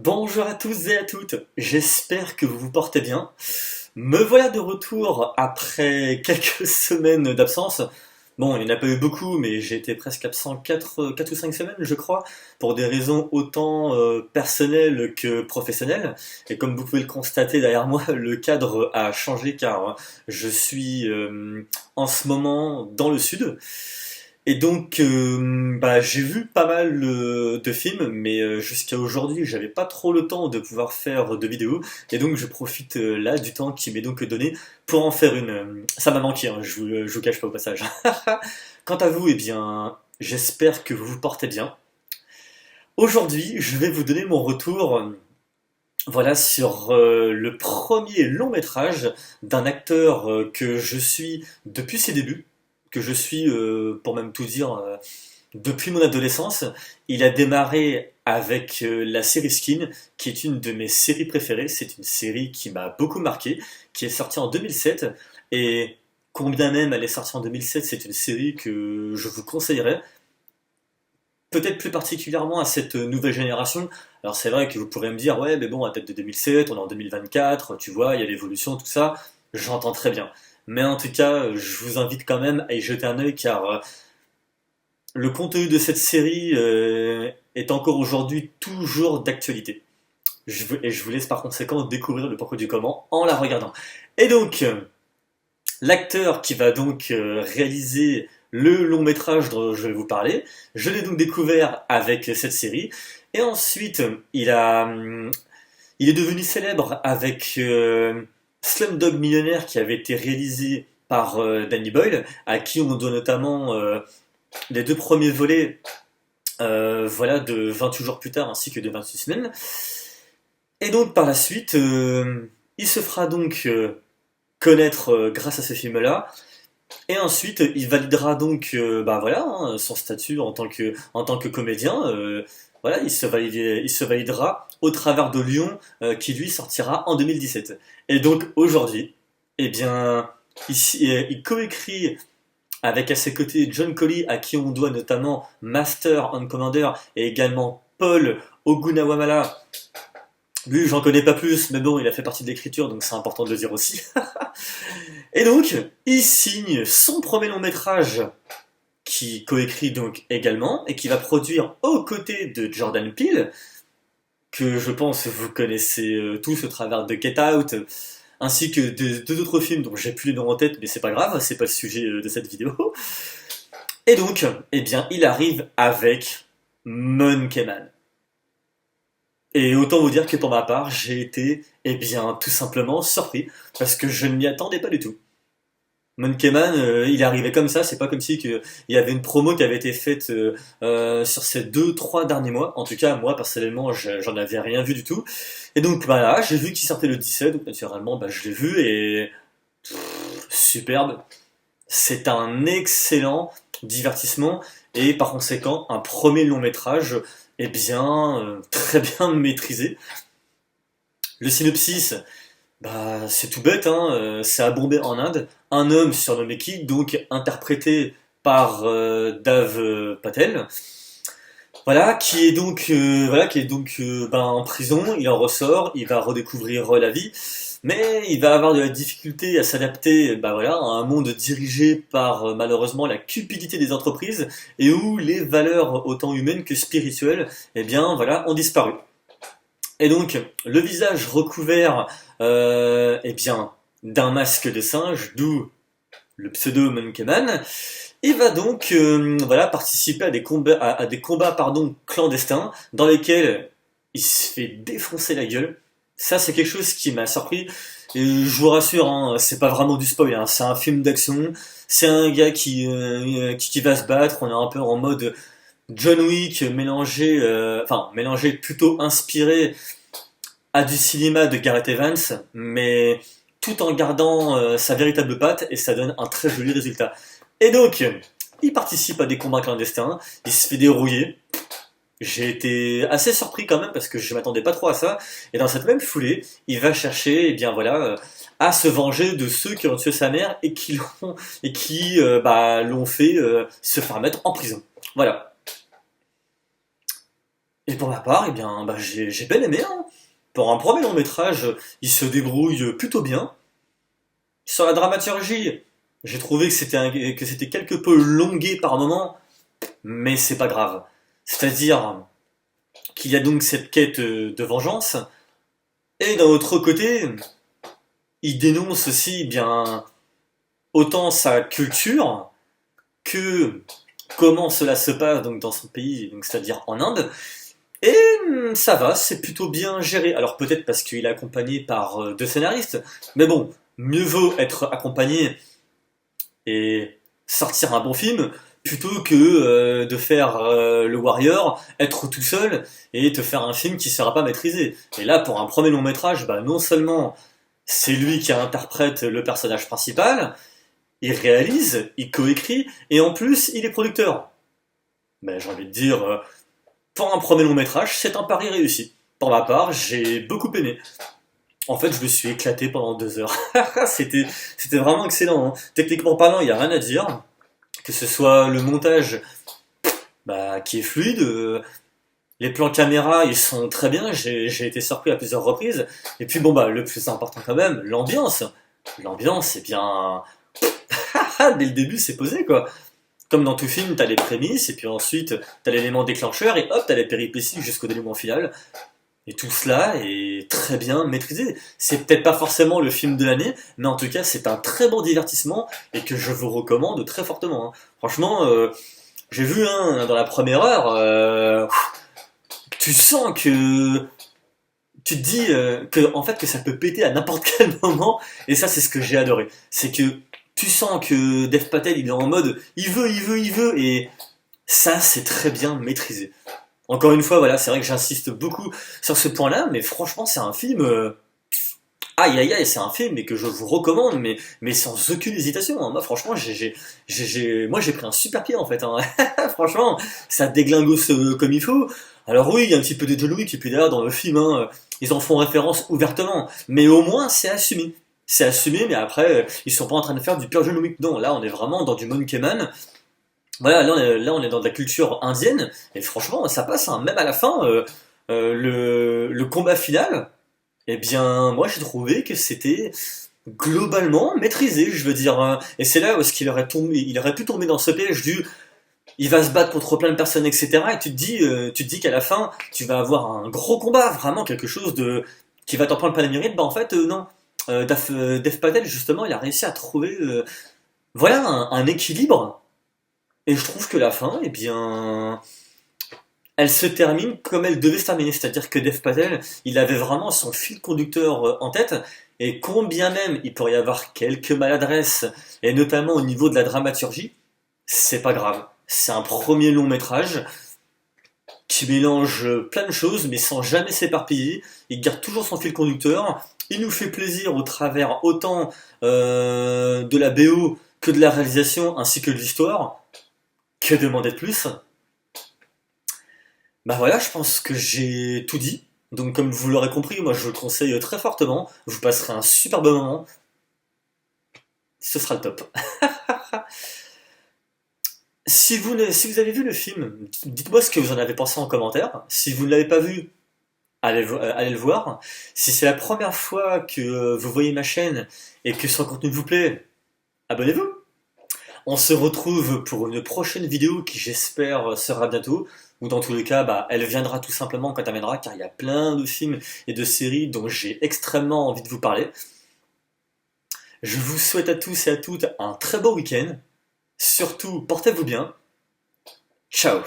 Bonjour à tous et à toutes, j'espère que vous vous portez bien. Me voilà de retour après quelques semaines d'absence. Bon, il n'y en a pas eu beaucoup, mais j'ai été presque absent 4 ou 5 semaines, je crois, pour des raisons autant personnelles que professionnelles. Et comme vous pouvez le constater derrière moi, le cadre a changé car je suis en ce moment dans le sud. Et donc, j'ai vu pas mal de films, mais jusqu'à aujourd'hui, j'avais pas trop le temps de pouvoir faire de vidéos. Et donc, je profite là du temps qui m'est donc donné pour en faire une. Ça m'a manqué, hein, je vous cache pas au passage. Quant à vous, eh bien, j'espère que vous vous portez bien. Aujourd'hui, je vais vous donner mon retour, voilà, sur le premier long métrage d'un acteur que je suis depuis ses débuts, que je suis, pour même tout dire, depuis mon adolescence. Il a démarré avec la série Skin, qui est une de mes séries préférées. C'est une série qui m'a beaucoup marqué, qui est sortie en 2007. Et combien même elle est sortie en 2007, c'est une série que je vous conseillerais. Peut-être plus particulièrement à cette nouvelle génération. Alors c'est vrai que vous pourrez me dire, ouais, mais bon, à date de 2007, on est en 2024, tu vois, il y a l'évolution, tout ça. J'entends très bien. Mais en tout cas, je vous invite quand même à y jeter un œil car le contenu de cette série est encore aujourd'hui toujours d'actualité. Et je vous laisse par conséquent découvrir le pourquoi du comment en la regardant. Et donc, l'acteur qui va donc réaliser le long métrage dont je vais vous parler, je l'ai donc découvert avec cette série. Et ensuite, il est devenu célèbre avec Slumdog Millionnaire qui avait été réalisé par Danny Boyle, à qui on doit notamment les deux premiers volets, voilà, de 28 jours plus tard ainsi que de 28 semaines. Et donc par la suite, il se fera donc connaître grâce à ce film-là. Et ensuite, il validera donc voilà, hein, son statut en tant que comédien. Voilà, il se validera au travers de Lyon, qui lui sortira en 2017. Et donc aujourd'hui, eh bien, il coécrit avec à ses côtés John Colley, à qui on doit notamment Master and Commander, et également Paul Ogunawamala. Lui, j'en connais pas plus, mais bon, il a fait partie de l'écriture, donc c'est important de le dire aussi. Et donc, il signe son premier long métrage, qui coécrit donc également, et qui va produire aux côtés de Jordan Peele, que je pense vous connaissez tous au travers de Get Out, ainsi que de deux autres films dont j'ai plus les noms en tête, mais c'est pas grave, c'est pas le sujet de cette vidéo. Et donc, eh bien, il arrive avec Monkey Man. Et autant vous dire que pour ma part, j'ai été, eh bien, tout simplement surpris, parce que je ne m'y attendais pas du tout. Monkey Man, il est arrivé comme ça, c'est pas comme si il y avait une promo qui avait été faite sur ces 2 3 derniers mois. En tout cas, moi personnellement, j'en avais rien vu du tout. Et donc voilà, j'ai vu qu'il sortait le 17, donc naturellement, je l'ai vu et superbe. C'est un excellent divertissement et par conséquent un premier long métrage, eh bien, très bien maîtrisé. Le synopsis, c'est tout bête, hein, c'est à Bombay en Inde. Un homme surnommé Ki, donc interprété par Dave Patel, voilà, qui est donc en prison. Il en ressort, il va redécouvrir la vie, mais il va avoir de la difficulté à s'adapter, voilà, à un monde dirigé par malheureusement la cupidité des entreprises et où les valeurs autant humaines que spirituelles, eh bien, voilà, ont disparu. Et donc, le visage recouvert, eh bien, d'un masque de singe, d'où le pseudo Monkey Man, il va donc voilà, participer à des combats pardon, clandestins dans lesquels il se fait défoncer la gueule. Ça, c'est quelque chose qui m'a surpris. Et je vous rassure, hein, c'est pas vraiment du spoil, hein, c'est un film d'action. C'est un gars qui va se battre. On est un peu en mode John Wick mélangé, mélangé plutôt inspiré à du cinéma de Gareth Evans, mais tout en gardant sa véritable patte et ça donne un très joli résultat. Et donc, il participe à des combats clandestins, il se fait dérouiller. J'ai été assez surpris quand même parce que je m'attendais pas trop à ça. Et dans cette même foulée, il va chercher, eh bien voilà, à se venger de ceux qui ont tué sa mère et qui l'ont fait se faire mettre en prison. Voilà. Et pour ma part, eh bien, bah, j'ai bien aimé, hein. Pour un premier long métrage, il se débrouille plutôt bien. Sur la dramaturgie, j'ai trouvé que c'était quelque peu longué par moment, mais c'est pas grave. C'est-à-dire qu'il y a donc cette quête de vengeance, et d'un autre côté, il dénonce aussi bien autant sa culture que comment cela se passe donc dans son pays, donc c'est-à-dire en Inde. Et ça va, c'est plutôt bien géré. Alors peut-être parce qu'il est accompagné par deux scénaristes, mais bon, mieux vaut être accompagné et sortir un bon film plutôt que de faire le Warrior, être tout seul et te faire un film qui sera pas maîtrisé. Et là, pour un premier long métrage, bah, non seulement c'est lui qui interprète le personnage principal, il réalise, il coécrit, et en plus, il est producteur. Mais j'ai envie de dire, pour un premier long métrage, c'est un pari réussi. Pour ma part, j'ai beaucoup aimé. En fait, je me suis éclaté pendant 2 heures. C'était vraiment excellent, hein. Techniquement parlant, il n'y a rien à dire. Que ce soit le montage bah, qui est fluide, les plans caméra, ils sont très bien. J'ai été surpris à plusieurs reprises. Et puis bon, bah, le plus important quand même, l'ambiance. L'ambiance, c'est bien. Dès le début, c'est posé, quoi. Comme dans tout film, t'as les prémices, et puis ensuite, t'as l'élément déclencheur, et hop, t'as les péripéties jusqu'au dénouement final. Et tout cela est très bien maîtrisé. C'est peut-être pas forcément le film de l'année, mais en tout cas, c'est un très bon divertissement, et que je vous recommande très fortement, hein. Franchement, j'ai vu hein, dans la première heure, tu sens que tu te dis que en fait que ça peut péter à n'importe quel moment, et ça c'est ce que j'ai adoré. C'est que tu sens que Dev Patel il est en mode il veut, et ça c'est très bien maîtrisé. Encore une fois, voilà, c'est vrai que j'insiste beaucoup sur ce point-là, mais franchement c'est un film aïe aïe aïe, c'est un film mais que je vous recommande, mais sans aucune hésitation, hein. Moi franchement moi j'ai pris un super pied en fait, hein. Franchement, ça déglingue comme il faut. Alors oui, il y a un petit peu de John Wick, et puis d'ailleurs dans le film, hein, ils en font référence ouvertement, mais au moins c'est assumé. C'est assumé, mais après, ils sont pas en train de faire du pur John Wick. Non, là on est vraiment dans du Monkey Man. Voilà, là on est dans de la culture indienne, et franchement ça passe, hein. Même à la fin, le combat final, eh bien moi j'ai trouvé que c'était globalement maîtrisé, je veux dire, hein. Et c'est là où il aurait pu tomber dans ce piège du il va se battre contre plein de personnes, etc. Et tu te dis qu'à la fin, tu vas avoir un gros combat, vraiment quelque chose de qui va t'en prendre plein la mérite. Bah en fait, non. Dev Patel, justement, il a réussi à trouver voilà, un équilibre. Et je trouve que la fin, eh bien, elle se termine comme elle devait se terminer. C'est-à-dire que Dev Patel, il avait vraiment son fil conducteur en tête. Et combien même il pourrait y avoir quelques maladresses, et notamment au niveau de la dramaturgie, c'est pas grave. C'est un premier long métrage qui mélange plein de choses, mais sans jamais s'éparpiller. Il garde toujours son fil conducteur. Il nous fait plaisir au travers autant de la BO que de la réalisation, ainsi que de l'histoire. Que demander de plus? Bah voilà, je pense que j'ai tout dit. Donc comme vous l'aurez compris, moi je le conseille très fortement. Vous passerez un super bon moment. Ce sera le top. Si vous avez vu le film, dites-moi ce que vous en avez pensé en commentaire. Si vous ne l'avez pas vu, allez le voir. Si c'est la première fois que vous voyez ma chaîne et que son contenu vous plaît, abonnez-vous. On se retrouve pour une prochaine vidéo qui j'espère sera bientôt. Ou dans tous les cas, bah, elle viendra tout simplement quand elle viendra, car il y a plein de films et de séries dont j'ai extrêmement envie de vous parler. Je vous souhaite à tous et à toutes un très beau week-end. Surtout, portez-vous bien. Ciao.